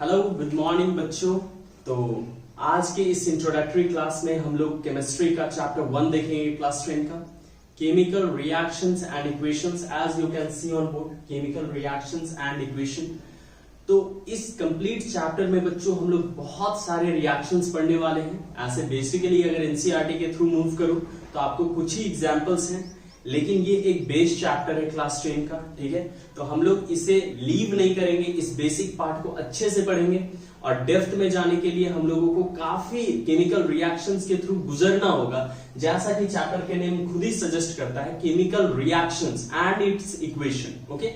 Hello good morning बच्चों। तो आज के इस इंट्रोडक्टरी क्लास में हम लोग केमिस्ट्री का चैप्टर 1 देखेंगे, क्लास 10 का chemical reactions and equations. As you can see on board, chemical reactions and equation. तो इस कंप्लीट चैप्टर में बच्चों हम लोग बहुत सारे रिएक्शंस पढ़ने वाले हैं। ऐसे बेसिकली अगर एनसीईआरटी के थ्रू मूव करूं तो आपको कुछ ही एग्जांपल्स हैं, लेकिन ये एक बेस चैप्टर है क्लास 10 का, ठीक है। तो हम लोग इसे लीव नहीं करेंगे, इस बेसिक पार्ट को अच्छे से पढ़ेंगे और डेप्थ में जाने के लिए हम लोगों को काफी केमिकल रिएक्शंस के थ्रू गुजरना होगा, जैसा कि चैप्टर के नेम खुद ही सजेस्ट करता है, chemical reactions and it's equation. Okay,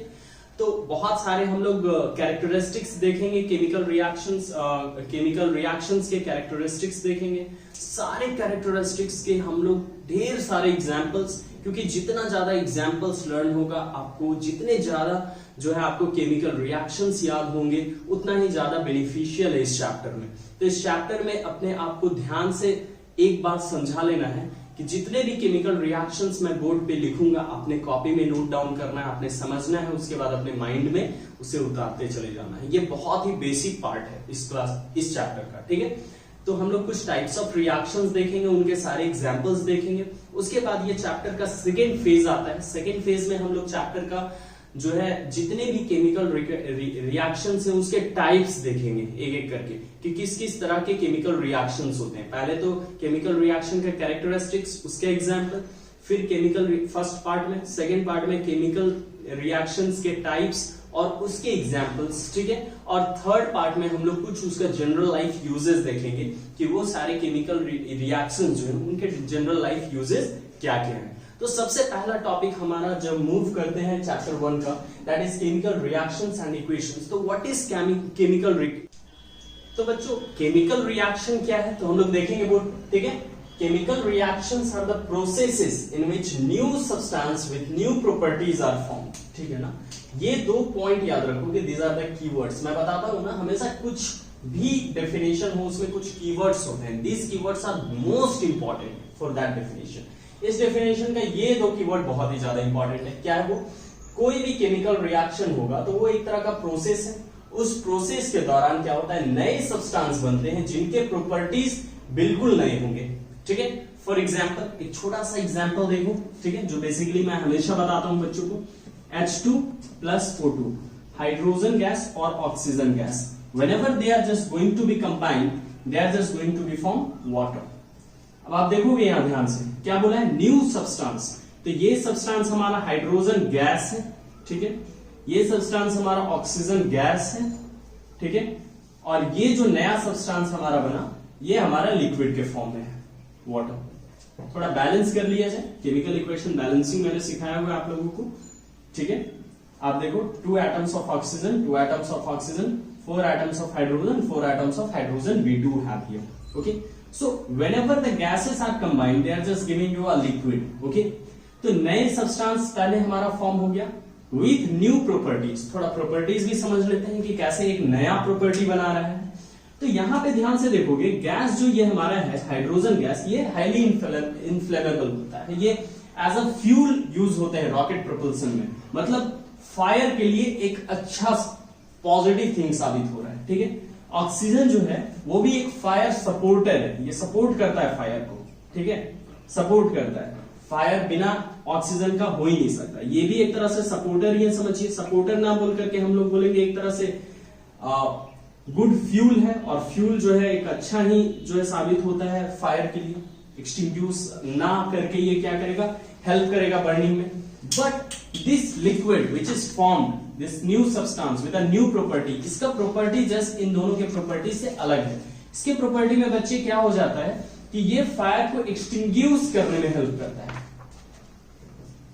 तो बहुत सारे हम लोग कैरेक्टरिस्टिक्स देखेंगे, केमिकल रिएक्शंस के कैरेक्टरिस्टिक्स देखेंगे। सारे कैरेक्टरिस्टिक्स के हम लोग ढेर सारे एग्जांपल्स, क्योंकि जितना ज्यादा एग्जांपल्स लर्न होगा आपको, जितने ज्यादा जो है आपको केमिकल रिएक्शंस याद होंगे, उतना ही ज्यादा बेनिफिशियल है इस चैप्टर में। तो इस चैप्टर में अपने आप को ध्यान से एक बात समझा लेना है कि जितने भी केमिकल रिएक्शंस मैं बोर्ड पे लिखूंगा अपने कॉपी में नोट डाउन करना है, आपने समझना है, उसके बाद अपने माइंड में उसे उतारते चले जाना है। ये बहुत ही बेसिक पार्ट है इस चैप्टर का, ठीक है। तो हम लोग कुछ टाइप्स ऑफ रिएक्शंस देखेंगे, उनके सारे एग्जांपल्स देखेंगे। उसके बाद ये चैप्टर का सेकेंड फेज आता है। सेकेंड फेज में हम लोग चैप्टर का जो है जितने भी केमिकल रिएक्शंस हैं उसके टाइप्स देखेंगे एक एक करके, कि किस किस तरह के केमिकल रिएक्शंस होते हैं। पहले तो केमिकल रिएक्शन के कैरेक्टरिस्टिक्स, उसके एग्जांपल, फिर केमिकल फर्स्ट पार्ट में, सेकेंड पार्ट में केमिकल रिएक्शंस के टाइप्स और उसके एग्जांपल्स, ठीक है। और थर्ड पार्ट में हम लोग कुछ उसका जनरल लाइफ यूजेस देखेंगे कि वो सारे केमिकल रिएक्शंस जो है उनके जनरल लाइफ यूजेस क्या क्या है। तो सबसे पहला टॉपिक हमारा जब मूव करते हैं चैप्टर 1 का, that is chemical reactions and equations. तो व्हाट इज केमिकल तो बच्चों केमिकल रिएक्शन क्या है तो हम लोग देखेंगे वो, ठीक है। Chemical reactions are the processes in which new substance with new properties are formed, ठीक है ना। ये दो पॉइंट याद रखोगे, these are the keywords। मैं बताता हूं ना, हमेशा कुछ भी डेफिनेशन हो उसमें कुछ कीवर्ड्स होते हैं। These keywords are most important for that definition। इस डेफिनेशन का ये दो कीवर्ड बहुत ही ज्यादा इंपॉर्टेंट है। क्या है वो? कोई भी केमिकल रिएक्शन होगा तो वो एक तरह का प्रोसेस है। उस प्रोसेस के दौरान क्या होता है, नए सब्सटेंस बनते हैं जिनके प्रॉपर्टीज बिल्कुल नए होंगे, ठीक है। फॉर एग्जाम्पल एक छोटा सा एग्जाम्पल देखो, ठीक है, जो बेसिकली मैं हमेशा बताता हूं बच्चों को। H2 plus O2, hydrogen gas और oxygen gas, whenever they are just going to be combined, they are just going to be form water। अब आप देखोगे यहां ध्यान से क्या बोला है, न्यू सब्सटेंस। तो ये सब्सटेंस हमारा हाइड्रोजन गैस है, ठीक है। ये सब्सटेंस हमारा ऑक्सीजन गैस है, ठीक है। और ये जो नया सब्सटेंस हमारा बना ये हमारा लिक्विड के फॉर्म में है, वाटर। थोड़ा बैलेंस कर लिया जाए, केमिकल इक्वेशन बैलेंसिंग मैंने सिखाया हुआ आप लोगों को, ठीक है। आप देखो 2 atoms of oxygen, 2 atoms of oxygen, 4 atoms of hydrogen, 4 atoms of hydrogen we do have here, okay। So whenever the gases are combined they are just giving you a liquid, okay। तो नए substance पहले हमारा form हो गया with new properties. थोड़ा properties भी समझ लेते हैं कि कैसे एक नया प्रॉपर्टी बना रहा है। तो यहां पे ध्यान से देखोगे, गैस जो ये हमारा है हाइड्रोजन गैस, ये हाईली इनफ्लेमेबल होता है। ये एज अ फ्यूल यूज होते हैं रॉकेट प्रोपल्सन में, मतलब फायर के लिए एक अच्छा पॉजिटिव थिंग साबित हो रहा है, ठीक है। ऑक्सीजन जो है वो भी एक फायर सपोर्टर है, ये सपोर्ट करता है फायर को, ठीक है, सपोर्ट करता है। फायर बिना ऑक्सीजन का हो ही नहीं सकता, ये भी एक तरह से सपोर्टर ही है, समझिए। सपोर्टर ना बोल करके हम लोग बोलेंगे एक तरह से गुड फ्यूल है, और फ्यूल जो है एक अच्छा ही जो है साबित होता है फायर के लिए। एक्सटिंग्यूश ना करके ये क्या करेगा, हेल्प करेगा बर्निंग में। But this liquid which is formed, this new substance with a new property, इसका प्रॉपर्टी जस्ट इन दोनों के प्रॉपर्टी से अलग है। इसके प्रॉपर्टी में बच्चे क्या हो जाता है कि ये फायर को एक्सटिंग्यूश करने में हेल्प करता है,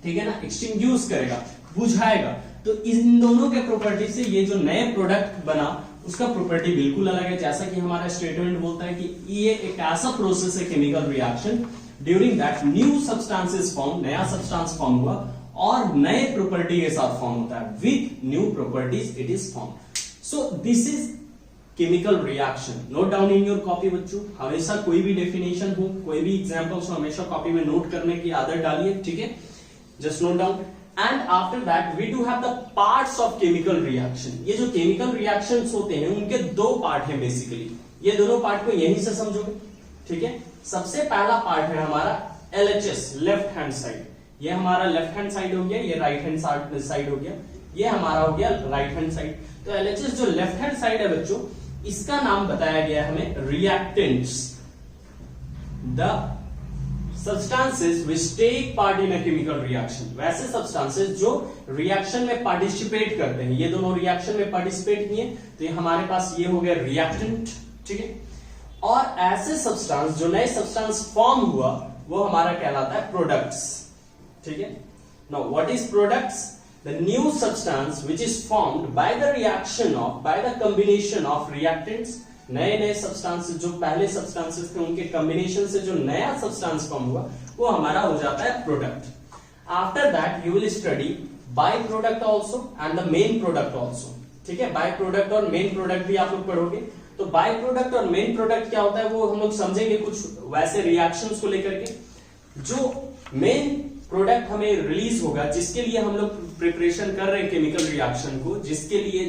ठीक है ना, एक्सटिंग्यूश करेगा, बुझाएगा। तो इन दोनों के प्रॉपर्टी से ये जो नए प्रोडक्ट बना उसका प्रॉपर्टी बिल्कुल अलग है। जैसा कि हमारा स्टेटमेंट बोलता है कि ये एक ऐसा प्रोसेस है chemical reaction during that new substance is form, नया सब्सटेंस फॉर्म हुआ और नए प्रॉपर्टी के साथ फॉर्म होता है, with new properties it is form. So this is chemical reaction. Note down in your copy बच्चों, हमेशा कोई भी डेफिनेशन हो, कोई भी एग्जांपल्स हो, हमेशा कॉपी में नोट करने की आदत डालिए, ठीक है। Just note down. And after that we do have the parts of chemical reaction. ये जो केमिकल रिएक्शंस होते हैं उनके दो पार्ट हैं बेसिकली, ये दोनों पार्ट को यहीं से समझोगे, ठीक है। सबसे पहला पार्ट है हमारा LHS, लेफ्ट हैंड साइड। ये हमारा लेफ्ट हैंड साइड हो गया, ये राइट हैंड साइड हो गया, ये हमारा हो गया राइट हैंड साइड। तो LHS जो लेफ्ट हैंड साइड है बच्चों, इसका नाम बताया गया हमें reactants, the substances which take part in a chemical reaction. वैसे सब्सटेंसेस जो रिएक्शन में पार्टिसिपेट करते हैं, ये दोनों रिएक्शन में पार्टिसिपेट किए, तो ये हमारे पास ये हो गया रिएक्टेंट, ठीक है। और ऐसे सब्सटेंस जो नए सब्सटेंस फॉर्म हुआ वो हमारा कहलाता है प्रोडक्ट्स, ठीक है। Now what is products? The new substance which is formed by the reaction of, by the combination of reactants. नए नए सब्सटेंसेस जो पहले सब्सटेंसेस थे उनके कॉम्बिनेशन से जो नया सब्सटेंस फॉर्म हुआ वो हमारा हो जाता है product. After that you will study by product also and the main product also, ठीक है। बाय प्रोडक्ट और मेन प्रोडक्ट भी आप लोग पढ़ोगे। तो बाय प्रोडक्ट और मेन प्रोडक्ट क्या होता है वो हम लोग समझेंगे कुछ वैसे रिएक्शंस को लेकर के। जो मेन प्रोडक्ट हमें रिलीज होगा, जिसके लिए हम लोग प्रिपरेशन कर रहे हैं केमिकल रिएक्शन को, जिसके लिए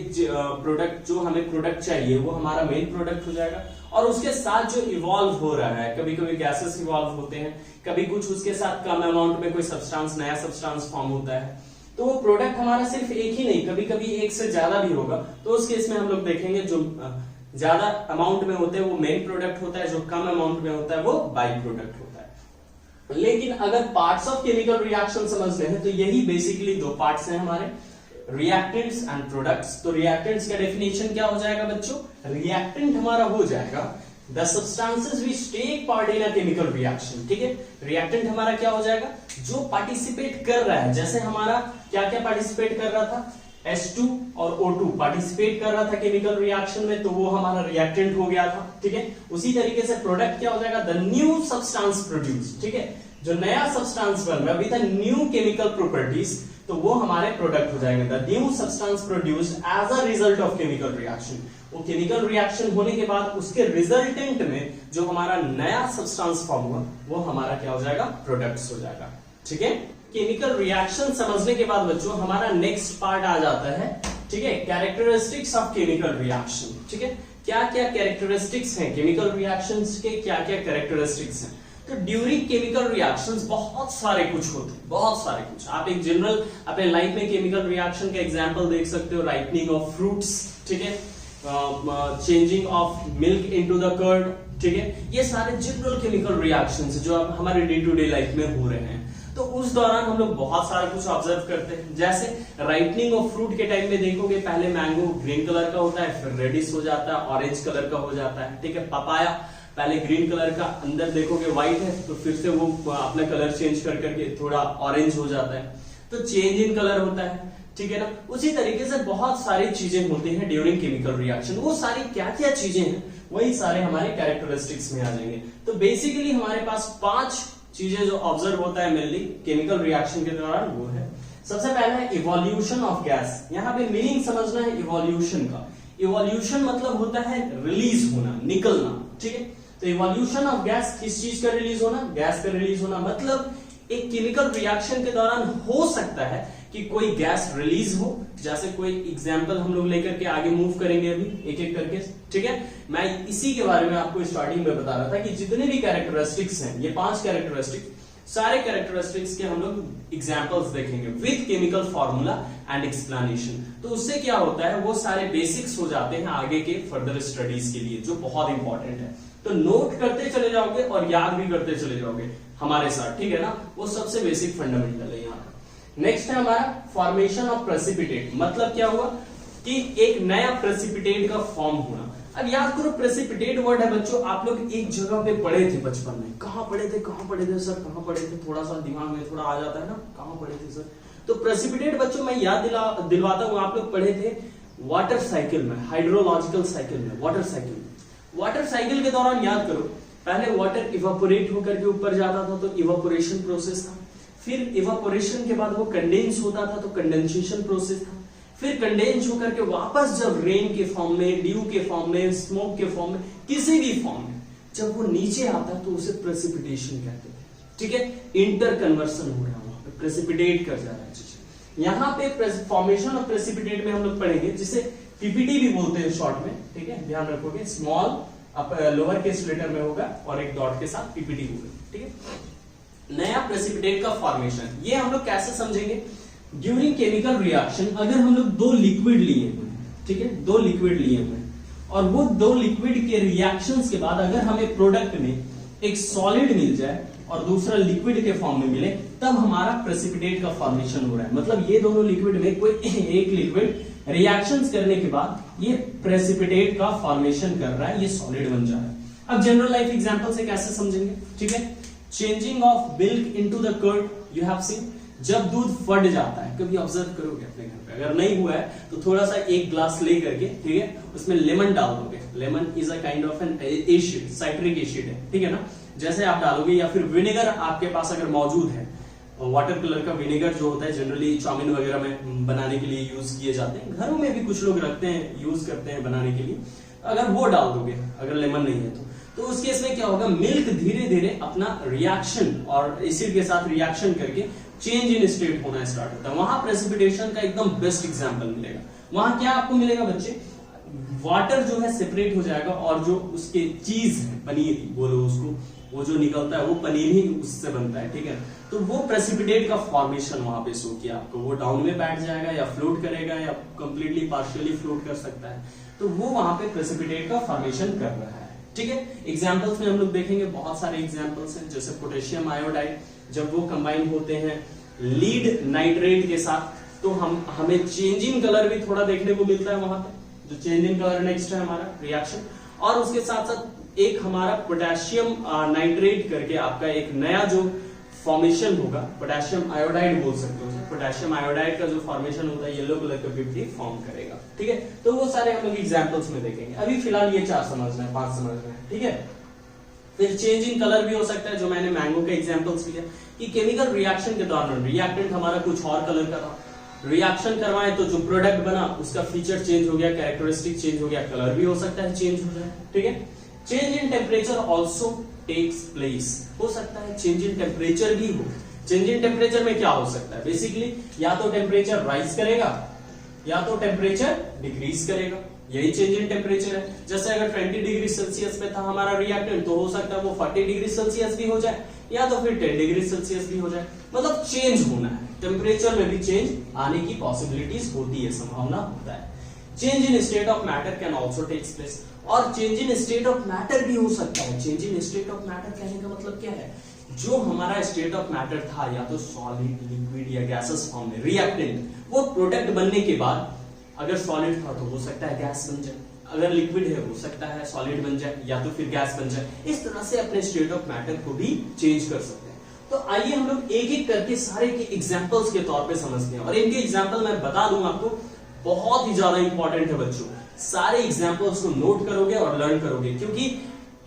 प्रोडक्ट जो हमें प्रोडक्ट चाहिए वो हमारा मेन प्रोडक्ट हो जाएगा। और उसके साथ जो इवॉल्व हो रहा है, कभी कभी गैसेस इवॉल्व होते हैं, कभी कुछ उसके साथ कम अमाउंट में कोई सब्सटेंस, नया सब्सटेंस फॉर्म होता है, तो वो प्रोडक्ट हमारा सिर्फ एक ही नहीं, कभी कभी एक से ज्यादा भी होगा। तो उस केस में हम लोग देखेंगे जो ज्यादा अमाउंट में होते हैं वो मेन प्रोडक्ट होता है, जो कम अमाउंट में होता है वो बाई प्रोडक्ट होता है। लेकिन अगर पार्ट्स ऑफ केमिकल रिएक्शन समझते हैं तो यही बेसिकली दो पार्ट्स हैं हमारे, रिएक्टेंट्स एंड प्रोडक्ट्स। तो रिएक्टेंट्स का डेफिनेशन क्या हो जाएगा बच्चों? रिएक्टेंट हमारा हो जाएगा the substances which take part in a chemical reaction, ठीक है। रिएक्टेंट हमारा क्या हो जाएगा? जो पार्टिसिपेट कर रहा है। जैसे हमारा क्या क्या पार्टिसिपेट कर रहा था? H2 और O2 पार्टिसिपेट कर रहा था केमिकल रिएक्शन में, तो वो हमारा रिएक्टेंट हो गया था, ठीक है। उसी तरीके से प्रोडक्ट क्या हो जाएगा? द न्यू सब्सटेंस प्रोड्यूस, ठीक है। जो नया सब्सटेंस बन रहा है विद न्यू केमिकल प्रॉपर्टीज, तो वो हमारे प्रोडक्ट हो जाएंगे। The new substance produce as a result of chemical reaction. वो केमिकल रिएक्शन होने के बाद उसके रिजल्टेंट में जो हमारा नया सब्सटेंस फॉर्म हुआ वो हमारा क्या हो जाएगा? प्रोडक्ट्स हो जाएगा, ठीक है। केमिकल रिएक्शन समझने के बाद बच्चों हमारा नेक्स्ट पार्ट आ जाता है, ठीक है, कैरेक्टरिस्टिक्स ऑफ केमिकल रिएक्शन, ठीक है। क्या क्या कैरेक्टरिस्टिक्स हैं केमिकल रिएक्शंस के, क्या क्या कैरेक्टरिस्टिक्स हैं? तो ड्यूरिंग केमिकल रिएक्शंस बहुत सारे कुछ होते हैं, बहुत सारे कुछ। आप एक जनरल अपने लाइफ में केमिकल रिएक्शन का एग्जांपल देख सकते हो, राइपनिंग ऑफ फ्रूट्स, ठीक है, changing of milk into the curd, ठीक है। ये सारे जनरल केमिकल रिएक्शंस जो अब हमारे डे टू डे लाइफ में हो रहे हैं। तो उस दौरान हम लोग बहुत सारा कुछ ऑब्जर्व करते हैं। जैसे राइपनिंग ऑफ फ्रूट के टाइम में देखोगे, पहले मैंगो ग्रीन कलर का होता है, फिर रेडिश हो जाता है, ऑरेंज कलर का हो जाता है, ठीक है। पपाया पहले ग्रीन कलर का, अंदर देखोगे व्हाइट है, तो फिर से वो अपना कलर चेंज कर करके थोड़ा ऑरेंज हो जाता है, तो चेंज इन कलर होता है, ठीक है ना। उसी तरीके से बहुत सारी चीजें होती हैं ड्यूरिंग केमिकल रिएक्शन। वो सारी क्या क्या चीजें हैं वही सारे हमारे कैरेक्टरिस्टिक्स में आ जाएंगे। तो बेसिकली हमारे पास 5 चीजें जो ऑब्जर्व होता है मेनली केमिकल रिएक्शन के दौरान, वो है सबसे पहला है इवोल्यूशन ऑफ गैस। यहाँ पे मीनिंग समझना है इवोल्यूशन का। इवोल्यूशन मतलब होता है रिलीज होना, निकलना, ठीक है। तो इवोल्यूशन ऑफ गैस, किस चीज का रिलीज होना? गैस का रिलीज होना। मतलब एक केमिकल रिएक्शन के दौरान हो सकता है कि कोई गैस रिलीज हो। जैसे कोई एग्जांपल हम लोग लेकर के आगे मूव करेंगे अभी एक एक करके, ठीक है। मैं इसी के बारे में आपको स्टार्टिंग में बता रहा था कि जितने भी कैरेक्टरिस्टिक्स हैं, ये 5 कैरेक्टरिस्टिक्स, सारे कैरेक्टरिस्टिक्स के हम लोग एग्जांपल्स देखेंगे with chemical formula and explanation. तो उससे क्या होता है, वो सारे बेसिक्स हो जाते हैं आगे के फर्दर स्टडीज के लिए, जो बहुत इंपॉर्टेंट है। तो नोट करते चले जाओगे और याद भी करते चले जाओगे हमारे साथ, ठीक है ना। वो सबसे बेसिक फंडामेंटल है यहाँ पर। नेक्स्ट है हमारा फॉर्मेशन ऑफ प्रेसिपिटेट। मतलब क्या हुआ कि एक नया प्रेसिपिटेट का फॉर्म होना। अब याद करो, प्रेसिपिटेट वर्ड है बच्चों, आप लोग एक जगह पे पढ़े थे बचपन में। कहाँ पढ़े थे सर, कहाँ पढ़े थे? थोड़ा सा दिमाग में थोड़ा आ जाता है ना, कहाँ पढ़े थे सर? तो प्रेसिपिटेट बच्चों मैं याद दिलवाता हूँ, आप लोग पढ़े थे वाटर साइकिल में, हाइड्रोलॉजिकल साइकिल में, वाटर साइकिल में। वाटर साइकिल के दौरान याद करो, पहले वाटर इवापोरेट होकर के ऊपर जाता था, तो इवापोरेशन प्रोसेस था। फिर इवापोरेशन के बाद वो कंडेंस होता था, तो कंडेंसेशन प्रोसेस था। फिर कंडेंस होकर के वापस जब रेन के फॉर्म में, ड्यू के फॉर्म में, स्मोक के फॉर्म में, किसी भी फॉर्म में जब वो नीचे आता तो उसे प्रेसिपिटेशन कहते थे, ठीक है। इंटर कन्वर्सन हो रहा है, वहां पे प्रेसिपिटेट कर जा रहा है चीजें। यहाँ पे फॉर्मेशन ऑफ प्रेसिपिटेट में हम लोग पढ़ेंगे जिसे पीपीटी भी बोलते हैं शॉर्ट में, ठीक है, ध्यान रखोगे, स्मॉल लोअर केस लेटर में होगा और एक डॉट के साथ पीपीटी होगा, ठीक है। नया प्रेसिपिटेट का फॉर्मेशन, ये हम लोग कैसे समझेंगे, ड्यूरिंग केमिकल रिएक्शन, अगर हम लोग दो लिक्विड लिए हुए, ठीक है, दो लिक्विड लिए हुए और वो दो लिक्विड के रिएक्शंस के बाद अगर हमें प्रोडक्ट में एक सॉलिड मिल जाए और दूसरा लिक्विड के फॉर्म में मिले, तब हमारा प्रेसिपिटेट का फॉर्मेशन हो रहा है। मतलब ये दोनों लिक्विड में कोई एक लिक्विड रिएक्शंस करने के बाद ये प्रेसिपिटेट का फॉर्मेशन कर रहा है, ये सॉलिड बन जा रहा है। अब जनरल लाइफ एग्जांपल से कैसे समझेंगे, ठीक है, changing of milk into the curd, you have seen, जब दूध फट जाता है, कभी ऑब्जर्व करोगे अपने घर पे, अगर नहीं हुआ है तो थोड़ा सा एक ग्लास ले करके, ठीक है, उसमें लेमन डाल दोगे। Lemon is a kind of N acid, citric acid है, ठीक है ना, जैसे आप डालोगे, या फिर विनेगर आपके पास अगर मौजूद है, वाटर कलर का विनेगर जो होता है जनरली चाउमीन वगैरह में बनाने के लिए यूज किए जाते हैं, घरों में भी कुछ लोग रखते हैं, यूज करते हैं बनाने के लिए, अगर वो डाल दोगे, अगर लेमन नहीं है तो उस केस में क्या होगा, मिल्क धीरे धीरे अपना रिएक्शन और एसिड के साथ रिएक्शन करके चेंज इन स्टेट होना स्टार्ट होता है। वहां प्रेसिपिटेशन का एकदम बेस्ट एग्जांपल मिलेगा। वहां क्या आपको मिलेगा बच्चे, वाटर जो है सेपरेट हो जाएगा और जो उसके चीज है, पनीर बोलो उसको, वो जो निकलता है वो पनीर ही उससे बनता है, ठीक है, तो वो प्रेसिपिटेट का फॉर्मेशन वहां पे शो किया आपको। वो डाउन में बैठ जाएगा या फ्लोट करेगा या कंप्लीटली पार्शियली फ्लोट कर सकता है, तो वो वहां पे प्रेसिपिटेट का फॉर्मेशन कर रहा है, ठीक है। एग्जाम्पल्स में हम लोग देखेंगे, बहुत सारे एग्जाम्पल्स हैं, जैसे पोटेशियम आयोडाइड, जब वो कंबाइन होते हैं लीड नाइट्रेट के साथ, तो हमें चेंज इन कलर भी थोड़ा देखने को मिलता है वहां पे, जो चेंज इन कलर नेक्स्ट है हमारा रिएक्शन। और उसके साथ साथ एक हमारा पोटेशियम नाइट्रेट करके आपका एक नया जो फॉर्मेशन होगा, पोटेशियम आयोडाइड बोल सकते हो, पोटेशियम आयोडाइड का जो फॉर्मेशन होता है येलो कलर का पीपीटी फॉर्म करेगा, ठीक है। तो वो सारे हम लोग एग्जांपल्स में देखेंगे। अभी फिलहाल ये 4 समझना है, 5 समझना है, ठीक है। फिर चेंज इन कलर भी हो सकता है, जो मैंने मैंगो का एग्जांपल्स लिया कि केमिकल रिएक्शन के दौरान रिएक्टेंट हमारा कुछ और कलर का था, रिएक्शन करवाए तो जो प्रोडक्ट बना उसका फीचर चेंज हो गया, कैरेक्टरिस्टिक चेंज हो गया, कलर भी हो सकता है चेंज हो जाए, ठीक है। Change in temperature also takes place, हो सकता है चेंज इन टेम्परेचर भी हो। चेंज इन टेम्परेचर में क्या हो सकता है, बेसिकली या तो टेम्परेचर राइज करेगा या तो टेम्परेचर डिक्रीज करेगा, यही चेंज इन टेम्परेचर है। जैसे अगर 20 डिग्री सेल्सियस पे था हमारा रिएक्टेंट, तो हो सकता है वो 40 डिग्री सेल्सियस भी हो जाए या तो फिर 10 डिग्री सेल्सियस भी हो जाए, मतलब चेंज होना है, टेम्परेचर में भी चेंज आने की पॉसिबिलिटीज होती है, संभावना होता है। Change in state of matter can also takes place, और change in state of matter भी हो सकता है। Change in state of matter कहने का मतलब क्या है, जो हमारा स्टेट ऑफ मैटर था या तो सॉलिड, लिक्विड या गैसेस फॉर्म में, रिएक्टेंट वो प्रोडक्ट बनने के बाद अगर सॉलिड था तो हो सकता है गैस बन जाए, अगर लिक्विड है हो सकता है सॉलिड बन जाए या तो फिर गैस बन जाए। इस तरह से अपने स्टेट ऑफ मैटर को भी चेंज कर सकते हैं। तो आइए हम लोग एक एक करके सारे के एग्जांपल्स के तौर पे समझते हैं, और इनके एग्जांपल मैं बता दूं आपको, बहुत ही ज्यादा इंपॉर्टेंट है बच्चों। सारे एग्जांपल्स को नोट करोगे और लर्न करोगे, क्योंकि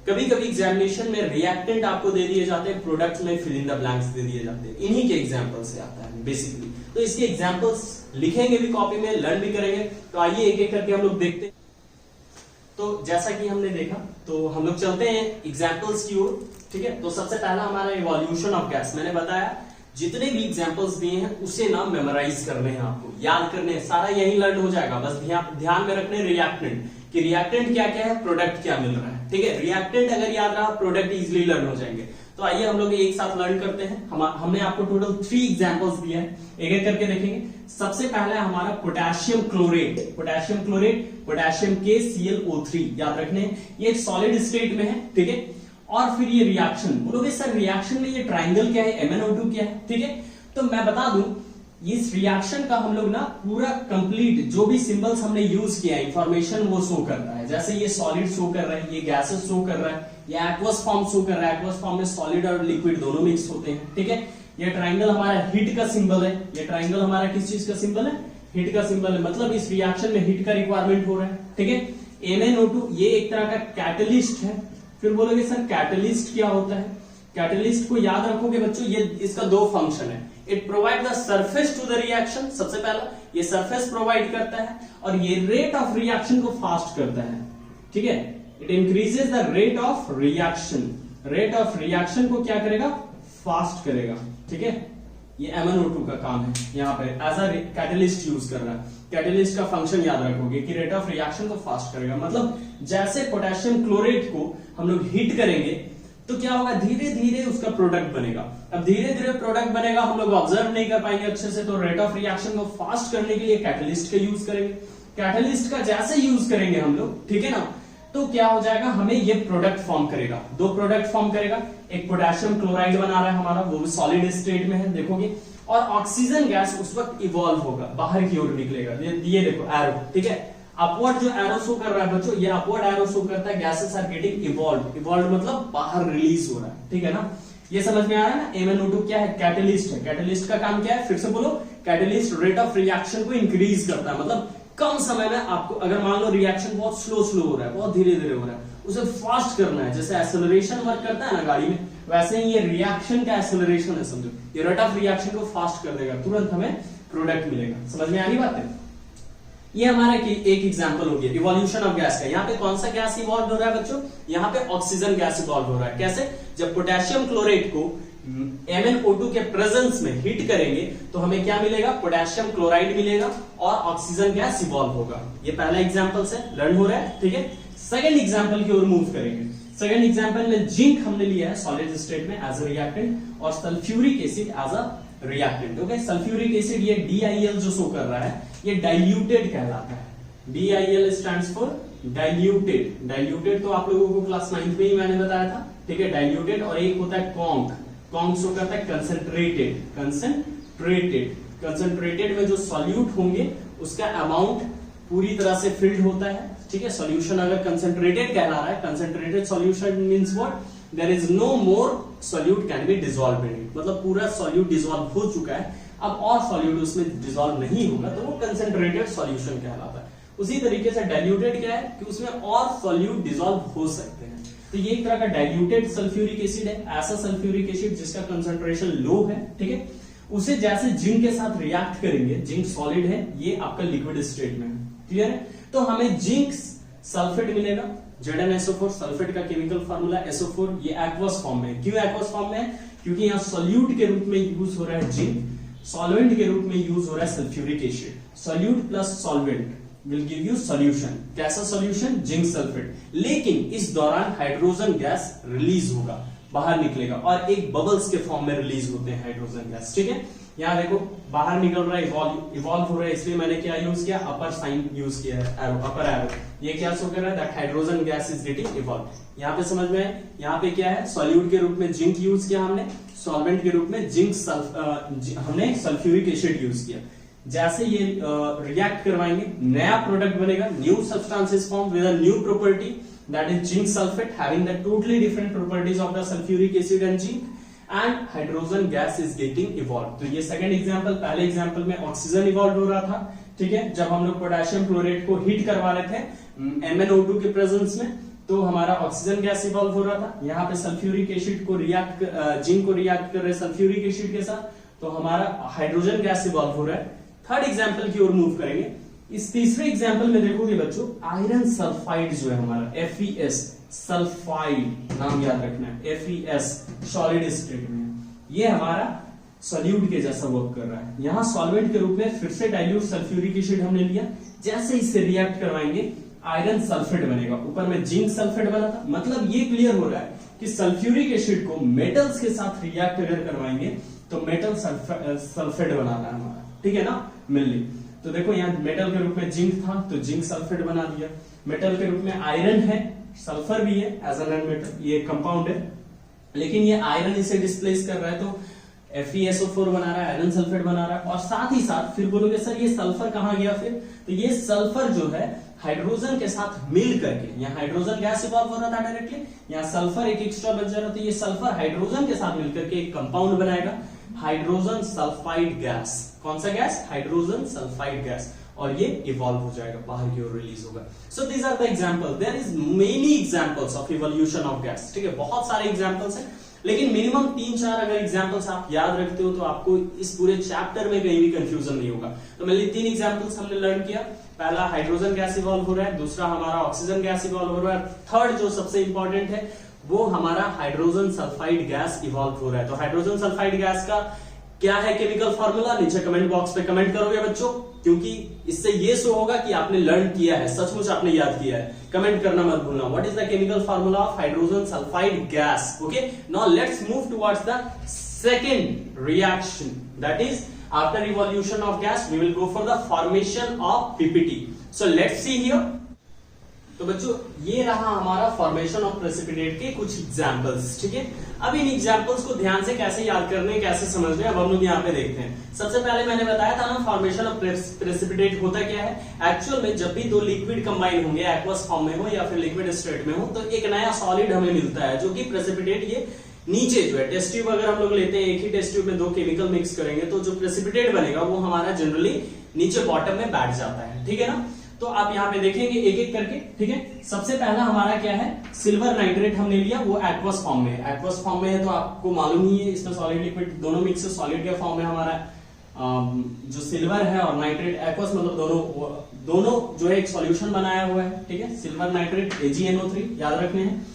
कभी कभी एग्जामिनेशन में रिएक्टेंट आपको दे दिए जाते हैं, प्रोडक्ट्स में फिल इन द ब्लैंक्स दे दिए जाते हैं, इन्हीं के एग्जांपल से आता है बेसिकली। तो इसके एग्जांपल्स लिखेंगे भी कॉपी में, लर्न भी करेंगे। तो आइए एक एक करके हम लोग देखते हैं। तो जैसा कि हमने देखा, तो हम लोग चलते हैं एग्जांपल्स की ओर, ठीक है। तो सबसे पहला हमारा इवोल्यूशन ऑफ गैस, मैंने बताया जितने भी एग्जांपल्स दिए हैं उसे ना मेमोराइज करने हैं, आपको याद करने हैं, सारा यही लर्न हो जाएगा। बस ध्यान में रखने रिएक्टेंट कि रिएक्टेंट क्या क्या है, प्रोडक्ट क्या मिल रहा है, ठीक है। रिएक्टेंट अगर याद रहा, प्रोडक्ट इजीली लर्न हो जाएंगे। तो आइए हम लोग एक साथ लर्न करते हैं। हमने आपको टोटल 3 एग्जांपल्स दिए हैं, एक एक करके देखेंगे। सबसे पहला है हमारा potassium chlorate, potassium chlorate, potassium KClO3, याद रखने, ये एक सॉलिड स्टेट में है, ठीक है। और फिर ये रिएक्शन, बोलोगे सर रिएक्शन में ये ट्राइंगल क्या है, MnO2 क्या है, ठीक है। तो मैं बता दूं, इस रिएक्शन का हम लोग ना पूरा कंप्लीट जो भी सिंबल्स हमने यूज किया है, इंफॉर्मेशन वो शो करता है। जैसे ये सॉलिड शो कर रहा है, ये गैसेस शो कर रहा है, ये एक्वस फॉर्म शो कर रहा है, एक्वस फॉर्म में सॉलिड और लिक्विड दोनों मिक्स होते हैं, ठीक है। ये ट्राइंगल हमारा हीट का सिंबल है, ये ट्राइंगल हमारा किस चीज का सिंबल है, हीट का सिंबल है, मतलब इस रिएक्शन में हीट का रिक्वायरमेंट हो रहा है, ठीक है। MnO2 ये एक तरह का कैटलिस्ट है। फिर बोलोगे सर कैटलिस्ट क्या होता है, कैटलिस्ट को याद रखोगे बच्चों, ये इसका 2 फंक्शन है। It provide the surface to the reaction, सबसे पहला ये सरफेस प्रोवाइड करता है, और ये रेट ऑफ रिएक्शन को फास्ट करता है, ठीक है। It increases the rate of reaction, rate of reaction को क्या करेगा, फास्ट करेगा, ठीक है। ये MnO2 का काम है यहाँ पे एज अ कैटलिस्ट यूज कर रहा है। कैटलिस्ट का फंक्शन याद रखोगे कि रेट ऑफ रिएक्शन को फास्ट करेगा, मतलब जैसे पोटेशियम क्लोरेट को हम लोग हीट करेंगे तो क्या होगा, धीरे धीरे उसका प्रोडक्ट बनेगा। अब धीरे धीरे प्रोडक्ट बनेगा, हम लोग ऑब्जर्व नहीं कर पाएंगे अच्छे से, तो रेट ऑफ रिएक्शन को फास्ट करने के लिए कैटलिस्ट का यूज करेंगे। कैटलिस्ट का जैसे यूज करेंगे हम लोग, ठीक है ना, तो क्या हो जाएगा, हमें ये प्रोडक्ट फॉर्म करेगा, दो प्रोडक्ट फॉर्म करेगा। एक पोटेशियम क्लोराइड बना रहा है हमारा, वो भी सॉलिड स्टेट में है देखोगे, और ऑक्सीजन गैस उस वक्त इवॉल्व होगा, बाहर की ओर निकलेगा। ये देखो एरो, ठीक है, अपवर्ड जो एरो शो कर रहा है बच्चों, ये अपवर्ड एरो शो करता है gases are getting evolve. Evolve मतलब बाहर रिलीज हो रहा है, ठीक है ना। ये समझ में आ रहा है ना। MnO2 क्या है, कैटलिस्ट है। कैटलिस्ट का काम क्या है, फिर से बोलो, कैटलिस्ट रेट ऑफ रिएक्शन को इंक्रीज करता है, मतलब कम समय में आपको, अगर मान लो रिएक्शन बहुत स्लो हो रहा है, बहुत धीरे धीरे हो रहा है, उसे फास्ट करना है, जैसे एक्सेलरेशन वर्क करता है ना गाड़ी में, वैसे ही ये रिएक्शन का एक्सेलरेशन है, समझो। ये रेट ऑफ रिएक्शन को फास्ट कर देगा, तुरंत हमें प्रोडक्ट मिलेगा। समझ में आ रही बात है। ये हमारा एक एग्जांपल हो गया इवोल्यूशन ऑफ गैस का। यहाँ पे कौन सा गैस इवॉल्व हो रहा है बच्चों, यहाँ पे ऑक्सीजन गैस इवॉल्व हो रहा है। कैसे, जब पोटेशियम क्लोरेट को MnO2 के प्रेजेंस में हीट करेंगे तो हमें क्या मिलेगा, पोटेशियम क्लोराइड मिलेगा और ऑक्सीजन गैस इवॉल्व होगा। ये पहला एग्जांपल से लर्न हो रहा है, ठीक है। सेकंड एग्जांपल की ओर मूव करेंगे। सेकंड एग्जांपल में जिंक हमने लिया है सॉलिड स्टेट में एज अ रिएक्टेंट और sulphuric acid as a reactant. Okay, sulphuric acid ये DIL जो शो कर रहा है, ये डाइल्यूटेड कहलाता है। DIL stands for diluted. Diluted तो आप लोगों को क्लास 9 में ही मैंने बताया था, ठीक है, डाइल्यूटेड। और एक होता है कॉन्क, कॉन्क शो करता है कंसंट्रेटेड। कंसंट्रेटेड, कंसंट्रेटेड में जो सॉल्यूट होंगे उसका अमाउंट पूरी तरह से फिल्ड होता है, ठीक है। सॉल्यूशन अगर कंसंट्रेटेड कहला रहा है, concentrated solution means what, there is no more solute can be dissolve in it, मतलब पूरा सॉल्यूट डिसॉल्व हो चुका है, अब और सॉल्यूट उसमें डिसॉल्व नहीं होगा, तो वो कंसंट्रेटेड सॉल्यूशन कहलाता है। उसी तरीके से डाइल्यूटेड क्या है कि उसमें और सॉल्यूट डिसॉल्व हो सकते हैं, तो ये एक तरह का डाइल्यूटेड सल्फ्यूरिक एसिड है। ऐसा सल्फ्यूरिक एसिड जिसका कंसंट्रेशन लो है, ठीक है, उसे जैसे जिंक के साथ रिएक्ट करेंगे, जिंक सॉलिड है, ये आपका लिक्विड स्टेट में है, क्लियर है, तो हमें जिंक सल्फेट मिलेगा। ZnSO4 सल्फेट का केमिकल फार्मूला SO4, ये एक्वस फॉर्म में। क्यों एक्वस फॉर्म में है, क्योंकि यहाँ सॉल्यूट के रूप में यूज हो रहा है जिंक, सॉल्वेंट के रूप में यूज हो रहा है sulphuric acid. Solute plus solvent will give you solution. कैसा सॉल्यूशन, जिंक सल्फेट। लेकिन इस दौरान हाइड्रोजन गैस रिलीज होगा, बाहर निकलेगा, और एक बबल्स के फॉर्म में रिलीज होते हैं हाइड्रोजन गैस, ठीक है। यहाँ देखो बाहर निकल रहा है, इवॉल्व हो रहा है, इसलिए मैंने क्या यूज किया, अपर साइन यूज किया है, एरो, अपर एरो। ये क्या शो कर रहा है, that hydrogen gas is getting evolve. यहाँ पे समझ में है, यहाँ पे क्या है, सॉल्यूट के रूप में जिंक यूज किया हमने, सॉल्वेंट के रूप में हमने सल्फ्यूरिक एसिड यूज किया। जैसे ये रिएक्ट करवाएंगे, नया प्रोडक्ट बनेगा, new substances form with a new property, that is zinc sulphate having the totally different properties of the sulphuric acid and zinc, and hydrogen gas is getting evolve. तो ये second example. पहले example में oxygen evolve हो रहा था, ठीक है, जब हम लोग पोटेशियम क्लोरेट को हीट करवा रहे थे MnO2 के प्रेजेंस में, तो हमारा ऑक्सीजन गैस इवॉल्व हो रहा था। यहाँ पे सल्फ्यूरिक एसिड को जिंक को रिएक्ट कर रहे सल्फ्यूरिक एसिड के साथ, तो हमारा हाइड्रोजन गैस इवॉल्व हो रहा है। थर्ड एग्जांपल की ओर मूव करेंगे। इस तीसरे एग्जांपल में देखोगे बच्चों, आयरन सल्फाइड जो है हमारा, FeS सल्फाइड, नाम याद रखना है, FeS सॉलिड स्टेट में, ये हमारा सॉल्यूट के जैसा वर्क कर रहा है। यहाँ सॉल्वेंट के रूप में फिर से डाइल्यूट सल्फ्यूरिक एसिड हमने लिया, जैसे इससे रिएक्ट करवाएंगे आयरन सल्फेट बनेगा, ऊपर में जिंक सल्फेट बना था। मतलब ये क्लियर हो रहा है कि सल्फ्यूरिक एसिड को मेटल्स के साथ रिएक्ट अगर करवाएंगे तो मेटल सल्फेट बनाना है हमारा, ठीक है ना, मिलनी। तो देखो यहाँ मेटल के रूप में जिंक था तो जिंक सल्फेट बना दिया, मेटल के रूप में आयरन है, सल्फर भी है एज एन मेटल, ये कंपाउंड है, लेकिन ये आयरन इसे डिस्प्लेस कर रहा है, तो FeSO4 बना रहा है, आयरन सल्फेट बना रहा है। और साथ ही साथ फिर बोलोगे सर ये सल्फर कहां गया फिर, तो ये सल्फर जो है हाइड्रोजन के साथ मिल करके, यहाँ हाइड्रोजन गैस इवॉल्व हो रहा था डायरेक्टली, यहाँ सल्फर एक एक्स्ट्रा बच जा रहा था, ये सल्फर हाइड्रोजन के साथ मिलकर के एक कंपाउंड बनाएगा, हाइड्रोजन सल्फाइड गैस। कौन सा गैस, हाइड्रोजन सल्फाइड गैस, और ये इवॉल्व हो जाएगा, बाहर की ओर रिलीज होगा। So these are the example, there is many examples of evolution of gas, ठीक है, बहुत सारे एग्जांपल्स हैं, लेकिन मिनिमम 3-4 अगर एग्जांपल्स आप याद रखते हो तो आपको इस पूरे चैप्टर में कहीं भी कंफ्यूजन नहीं होगा। तो मैंने 3 एग्जांपल्स हमने लर्न किया, पहला हाइड्रोजन गैस इवॉल्व हो रहा है, दूसरा हमारा ऑक्सीजन गैस इवॉल्व हो रहा है, थर्ड जो सबसे इंपॉर्टेंट है वो हमारा हाइड्रोजन सल्फाइड गैस इवॉल्व हो रहा है। तो हाइड्रोजन सल्फाइड गैस का क्या है केमिकल फार्मूला, नीचे कमेंट बॉक्स पे कमेंट करोगे बच्चों, क्योंकि इससे ये शो होगा कि आपने लर्न किया है, सचमुच आपने याद किया है। कमेंट करना मत भूलना। What is the chemical formula of hydrogen sulphide gas? Okay, now let's move towards the second reaction, that is after evolution of gas we will go for the formation of PPT. So let's see here. तो बच्चों ये रहा हमारा formation of precipitate के कुछ examples, ठीक है। अब इन एग्जांपल्स को ध्यान से कैसे याद करने, कैसे समझने, अब हम लोग यहाँ पे देखते हैं। सबसे पहले मैंने बताया था ना फॉर्मेशन ऑफ प्रेसिपिटेट होता क्या है। एक्चुअल में जब भी दो लिक्विड कंबाइन होंगे एक्वस फॉर्म में हो या फिर लिक्विड स्टेट में हो, तो एक नया सॉलिड हमें मिलता है जो कि प्रेसिपिटेट ये नीचे जो है टेस्ट ट्यूब अगर हम लोग लेते हैं, एक ही टेस्ट ट्यूब में दो केमिकल मिक्स करेंगे तो जो प्रेसिपिटेट बनेगा वो हमारा जनरली नीचे बॉटम में बैठ जाता है, ठीक है ना। तो आप यहाँ पे देखेंगे एक एक करके, ठीक है। सबसे पहला हमारा क्या है, सिल्वर नाइट्रेट हमने लिया, वो एक्वस फॉर्म में है। एक्वस फॉर्म में है तो आपको मालूम ही है इसमें सॉलिड लिक्विड दोनों मिक्स सॉलिड के फॉर्म में हमारा जो सिल्वर है और नाइट्रेट एक्वस मतलब दोनों जो है एक सॉल्यूशन बनाया हुआ है, ठीक है। सिल्वर नाइट्रेट AgNO3 याद रखने हैं।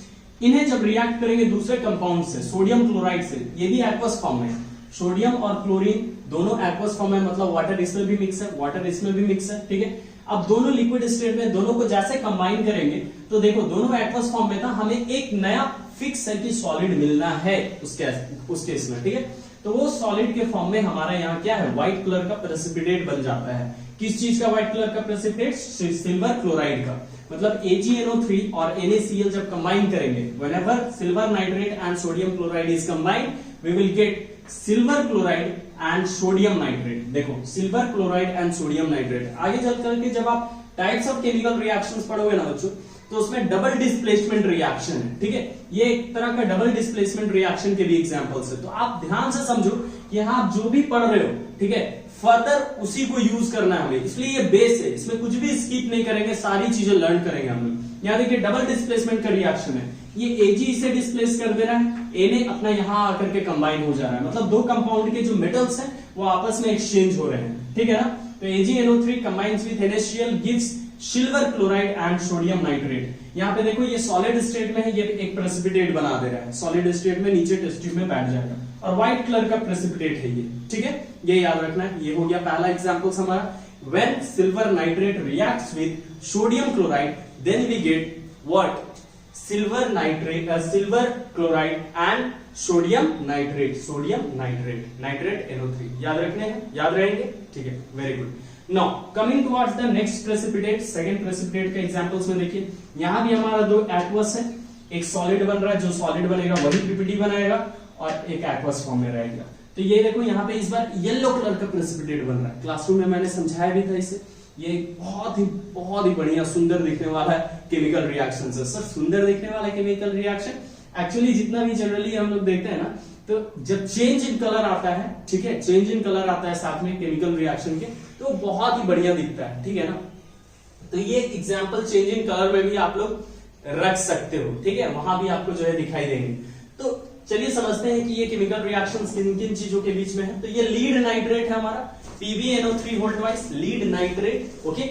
इन्हें जब रिएक्ट करेंगे दूसरे कंपाउंड से, सोडियम क्लोराइड से, ये भी एक्वस फॉर्म में है। सोडियम और क्लोरीन दोनों एक्वस फॉर्म में, मतलब वाटर इसमें भी मिक्स है, वाटर इसमें भी मिक्स है, ठीक है। अब दोनों लिक्विड स्टेट में दोनों को जैसे कंबाइन करेंगे तो देखो दोनों एक्वस फॉर्म में था, हमें एक नया फिक्स है कि सॉलिड मिलना है उसके इसमें, ठीक है। तो वो सॉलिड के फॉर्म में हमारा यहाँ क्या है, व्हाइट कलर का प्रेसिपिटेट बन जाता है। किस चीज का व्हाइट कलर का प्रेसिपिटेट? सिल्वर क्लोराइड का। मतलब AgNO3 और NaCl जब कंबाइन करेंगे, whenever silver nitrate and sodium chloride is combined, we will get silver chloride and sodium nitrate. देखो silver chloride and sodium nitrate. आगे चल करके जब आप टाइप्स ऑफ केमिकल रिएक्शंस पढ़ोगे ना बच्चों, तो उसमें डबल डिस्प्लेसमेंट रिएक्शन है, ठीक है। ये एक तरह का डबल डिस्प्लेसमेंट रिएक्शन के भी एग्जांपल्स है। तो आप ध्यान से समझो कि यहाँ आप जो भी पढ़ रहे हो, ठीक है, फर्दर उसी को यूज करना है हमें, इसलिए ये बेस है, इसमें कुछ भी स्किप नहीं करेंगे, सारी चीजें लर्न करेंगे हम लोग। यहाँ देखिए डबल डिस्प्लेसमेंट का रिएक्शन है, ये Ag इसे डिस्प्लेस कर दे रहा है, Na अपना यहाँ आकर के कंबाइन हो जा रहा है, मतलब दो कंपाउंड के जो मेटल्स हैं वो आपस में एक्सचेंज हो रहे हैं, ठीक है ना। तो AgNO3 combines with NaCl gives silver chloride and sodium nitrate. यहाँ पे देखो ये सॉलिड स्टेट में है, ये एक प्रेसिपिटेट बना दे रहा है, सॉलिड स्टेट में नीचे टेस्ट ट्यूब में बैठ जाएगा और व्हाइट कलर का प्रेसिपिटेट है ये, ठीक है। ये याद रखना है। ये हो गया पहला एग्जांपल हमारा, when silver nitrate reacts with sodium chloride then we get what, silver nitrate, silver chloride and sodium nitrate, nitrate NO3 याद रखने हैं, याद रहेंगे, ठीक है, very good. Now coming towards the next precipitate, second precipitate के examples में देखिए, यहां भी हमारा दो एक्वस है, एक सॉलिड बन रहा है, जो सॉलिड बनेगा वही पीपीटी बनाएगा, और एक एक्वस फॉर्म में रहेगा। तो ये देखो यहाँ पे इस बार येलो कलर का प्रेसिपिटेट बन रहा है, क्लासरूम में मैंने समझाया भी था इसे। ये बहुत ही बढ़िया सुंदर दिखने वाला केमिकल रिएक्शन है सर, सुंदर दिखने वाला केमिकल रिएक्शन। एक्चुअली जितना भी जनरली हम लोग देखते हैं ना, तो जब चेंज इन कलर आता है, ठीक है, चेंज इन कलर आता है साथ में केमिकल रिएक्शन के, तो बहुत ही बढ़िया दिखता है, ठीक है ना। तो ये एग्जांपल चेंज इन कलर में भी आप लोग रख सकते हो, ठीक है, वहां भी आपको जो है दिखाई देंगे। तो चलिए समझते हैं कि ये केमिकल रिएक्शंस किन किन चीजों के बीच में है। तो ये लीड नाइट्रेट है हमारा, PbNO3 hold twice, lead nitrate, okay,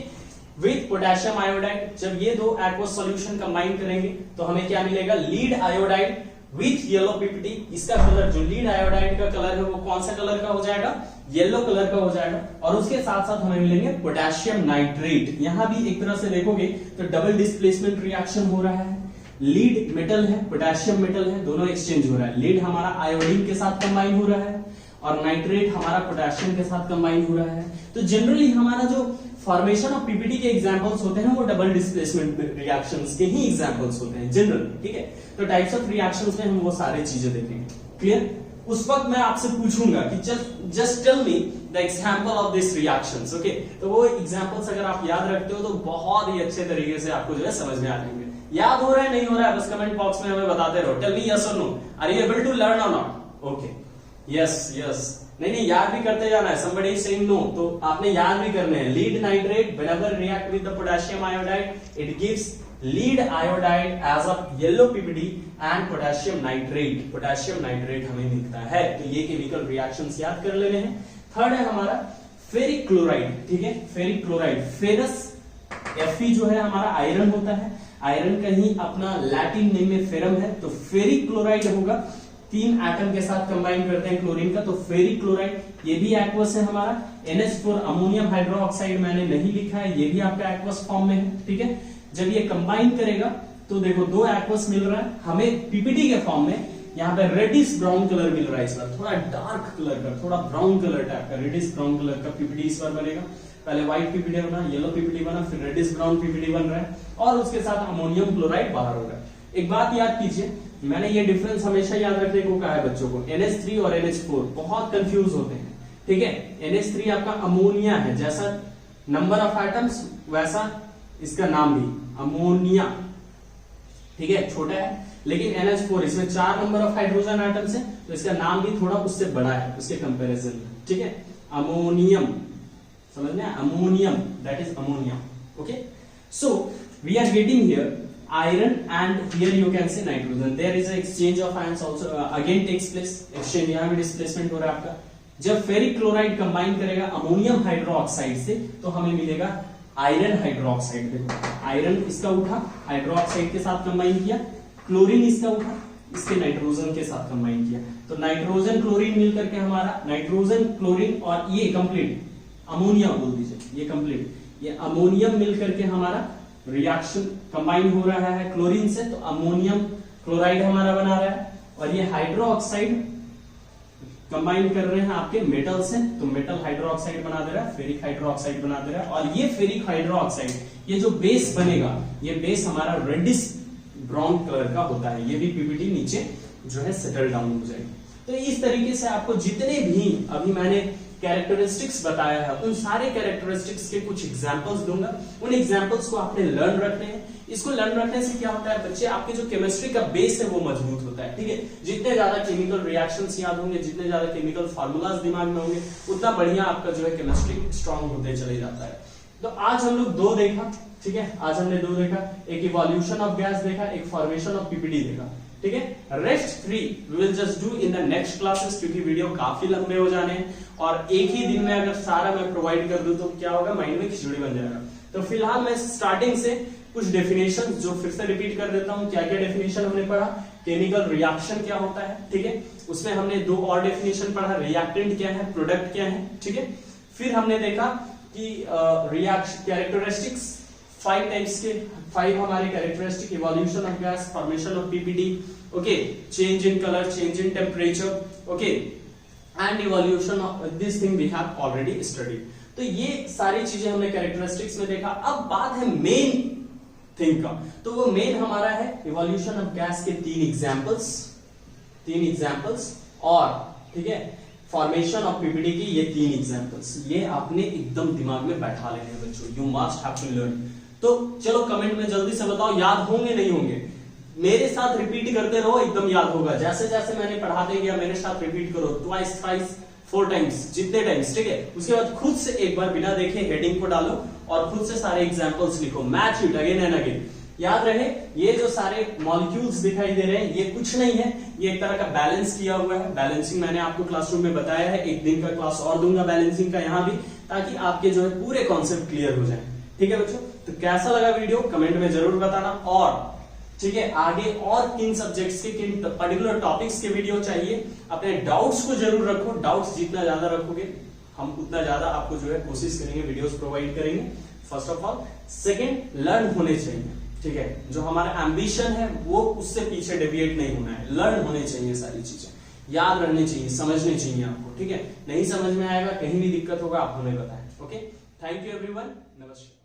with potassium iodide. जब ये दो एक्वस सॉल्यूशन कंबाइन करेंगे तो हमें क्या मिलेगा, lead iodide with yellow PPT. इसका कलर, जो लीड आयोडाइड का कलर है वो कौन सा कलर का हो जाएगा, येलो कलर का हो जाएगा। और उसके साथ साथ हमें मिलेंगे पोटेशियम नाइट्रेट। यहां भी एक तरह से देखोगे तो डबल डिस्प्लेसमेंट रिएक्शन हो रहा है, लीड मेटल है, पोटेशियम मेटल है, दोनों एक्सचेंज हो रहा है। लीड हमारा आयोडीन के साथ कंबाइन हो रहा है और नाइट्रेट हमारा पोटेशियम के साथ कंबाइन हो रहा है। तो जनरली हमारा जो फॉर्मेशन ऑफ पीपीटी के एग्जांपल्स होते हैं वो डबल डिस्प्लेसमेंट रिएक्शंस के ही एग्जांपल्स होते हैं जनरल, ठीक है। तो टाइप्स ऑफ रिएक्शंस में हम वो सारी चीजें देखेंगे, क्लियर। उस वक्त मैं आपसे पूछूंगा कि just tell me the example of this reactions, okay. तो वो एग्जांपल्स अगर आप याद रखते हो तो बहुत ही अच्छे तरीके से आपको जो है समझ में आ जाएंगे। याद हो रहा है नहीं हो रहा है, बस कमेंट बॉक्स में हमें बताते रहो, टेल मी यस और no, are you able to learn और नॉट, ओके, यस। नहीं याद भी करते जाना है, somebody is saying no, तो आपने याद भी करने हैं। Lead nitrate whenever react with the potassium iodide it gives lead iodide as a yellow PPT and potassium nitrate हमें मिलता है। तो ये केमिकल रिएक्शंस याद कर लेने हैं। थर्ड है हमारा फेरिक क्लोराइड, ठीक है, फेरिक क्लोराइड, फेरस, Fe जो है हमारा आयरन होता है, आयरन का ही अपना लैटिन नेम में फेरम है, तो फेरिक क्लोराइड होगा। 3 एटम के साथ कंबाइन करते हैं क्लोरीन का, तो फेरिक क्लोराइड, ये भी एक्वस है हमारा। NH4 अमोनियम हाइड्रोक्साइड मैंने नहीं लिखा है, ये भी आपका एक्वस फॉर्म में है, ठीक है। जब ये कंबाइन करेगा तो देखो 2 एक्वस मिल रहा है हमें पीपीटी के फॉर्म में। यहाँ पे रेडिश ब्राउन कलर मिल रहा है इस बार, थोड़ा डार्क कलर का, थोड़ा ब्राउन कलर टाइप का, रेडिश ब्राउन कलर का पीपीटी इस बार बनेगा। पहले व्हाइट पीपीटी बना, येलो पीपीटी बना, फिर रेडिश ब्राउन पीपीटी बन रहा है और उसके साथ अमोनियम क्लोराइड बाहर हो रहा है। एक बात याद कीजिए, मैंने ये डिफरेंस हमेशा याद रखने को कहा है बच्चों को, NH3 और NH4 बहुत कंफ्यूज होते हैं, ठीक है। NH3 आपका अमोनिया है, जैसा नंबर ऑफ एटम्स वैसा इसका नाम भी अमोनिया, ठीक है, छोटा है। लेकिन NH4 इसमें 4 नंबर ऑफ हाइड्रोजन एटम्स है, तो इसका नाम भी थोड़ा उससे बड़ा है उसके कंपैरिजन में, ठीक है। अमोनियम, समझ में, ammonium, that is ammonia, okay. So we are getting here iron and here you can see nitrogen. There is a exchange of ions also again takes place, exchange, यहाँ भी डिस्प्लेसमेंट हो रहा है आपका। जब फेरिक क्लोराइड कंबाइन करेगा ammonium hydroxide से तो हमें मिलेगा आयरन हाइड्रोक्साइड। देखो आयरन इसका उठा, हाइड्रोक्साइड के साथ कंबाइन किया, क्लोरीन इसका उठा, इसके नाइट्रोजन के साथ कंबाइन किया, तो नाइट्रोजन क्लोरीन मिलकर के हमारा नाइट्रोजन क्लोरीन और ये कंप्लीट अमोनिया बोल दीजिए, ये कंप्लीट, ये अमोनियम मिलकर के हमारा रिएक्शन कंबाइन हो रहा है क्लोरीन से, तो अमोनियम क्लोराइड हमारा बना रहा है। और ये हाइड्रोक्साइड कंबाइन कर रहे हैं आपके मेटल से, तो मेटल हाइड्रोक्साइड बना दे रहा है, फेरिक हाइड्रोक्साइड बना दे रहा है। और ये फेरिक हाइड्रोक्साइड, ये जो बेस बनेगा, ये बेस हमारा रेडिश ब्राउन कलर का होता है। ये भी पीपीटी नीचे जो है सेटल डाउन हो जाएगी। तो इस तरीके से आपको जितने भी अभी मैंने कैरेक्टरिस्टिक्स बताया है, उन सारे कैरेक्टरिस्टिक्स के कुछ एग्जांपल्स दूंगा। उन एग्जांपल्स को आपने लर्न रखने हैं। इसको लर्न रखने से क्या होता है बच्चे, आपके जो केमिस्ट्री का बेस है वो मजबूत होता है, ठीक है। जितने ज्यादा केमिकल रिएक्शंस याद होंगे, जितने ज्यादा केमिकल फार्मूलाज दिमाग में होंगे, उतना बढ़िया आपका जो है केमिस्ट्री स्ट्रांग होते चले जाता है। तो आज हम लोग 2 देखा, ठीक है, आज हमने 2 देखा, एक इवोल्यूशन ऑफ गैस देखा, एक फॉर्मेशन ऑफ पीपीटी देखा, ठीक है। Rest 3 we will just do in the next classes, क्योंकि वीडियो काफी लंबे हो जाने हैं और एक ही दिन में अगर सारा मैं प्रोवाइड कर दूं तो क्या होगा, माइंड में खिचड़ी बन जाएगा। तो फिलहाल मैं स्टार्टिंग से कुछ डेफिनेशन जो फिर से रिपीट कर देता हूं। क्या क्या डेफिनेशन हमने पढ़ा, केमिकल रिएक्शन क्या होता है, ठीक है, उसमें हमने 2 और डेफिनेशन पढ़ा, रिएक्टेंट क्या है, प्रोडक्ट क्या है, ठीक है। फिर हमने देखा कि रिएक्शन कैरेक्टरिस्टिक्स 5 टाइप्स के, 5 हमारे characteristic, evolution of gas, formation of PPT, okay, change in colour, change in temperature, okay, and evolution of this thing we have already studied. तो ये सारी चीजें हमने कैरेक्टरिस्टिक्स में देखा। अब बात है मेन थिंग का, तो वो मेन हमारा है इवोल्यूशन ऑफ गैस के 3 एग्जांपल्स और, ठीक है, फॉर्मेशन ऑफ पीपीटी की ये 3 एग्जांपल्स। ये आपने एकदम दिमाग में बैठा लेने हैं बच्चों, you must have to learn. तो चलो कमेंट में जल्दी से बताओ याद होंगे नहीं होंगे। मेरे साथ रिपीट करते रहो, एकदम याद होगा। जैसे जैसे मैंने पढ़ाते गया मेरे साथ रिपीट करो, ट्वाइस, थ्राइस, 4 टाइम्स, जितने टाइम्स, ठीक है। उसके बाद खुद से एक बार बिना देखे हेडिंग को डालो और खुद से सारे एग्जांपल्स लिखो, match it again and again. याद रहे ये जो सारे मॉलिक्यूल्स दिखाई दे रहे हैं ये कुछ नहीं है, ये एक तरह का बैलेंस किया हुआ है। बैलेंसिंग मैंने आपको क्लासरूम में बताया है, एक दिन का क्लास और दूंगा बैलेंसिंग का यहाँ भी, ताकि आपके जो है पूरे कॉन्सेप्ट क्लियर हो जाए, ठीक है बच्चों। तो कैसा लगा वीडियो कमेंट में जरूर बताना, और ठीक है आगे और किन सब्जेक्ट्स के किन पर्टिकुलर टॉपिक्स के वीडियो चाहिए, अपने डाउट्स को जरूर रखो। डाउट्स जितना ज्यादा रखोगे हम उतना ज्यादा आपको जो है कोशिश करेंगे वीडियोस प्रोवाइड करेंगे, first of all. Second, learn होने चाहिए, ठीक है। जो हमारा एम्बिशन है वो उससे पीछे डेविएट नहीं होना है, लर्न होने चाहिए, सारी चीजें याद रहनी चाहिए, समझनी चाहिए आपको, ठीक है। नहीं समझ में आएगा, कहीं भी दिक्कत होगा आप हमें बताएं, ओके। थैंक यू एवरीवन, नमस्कार।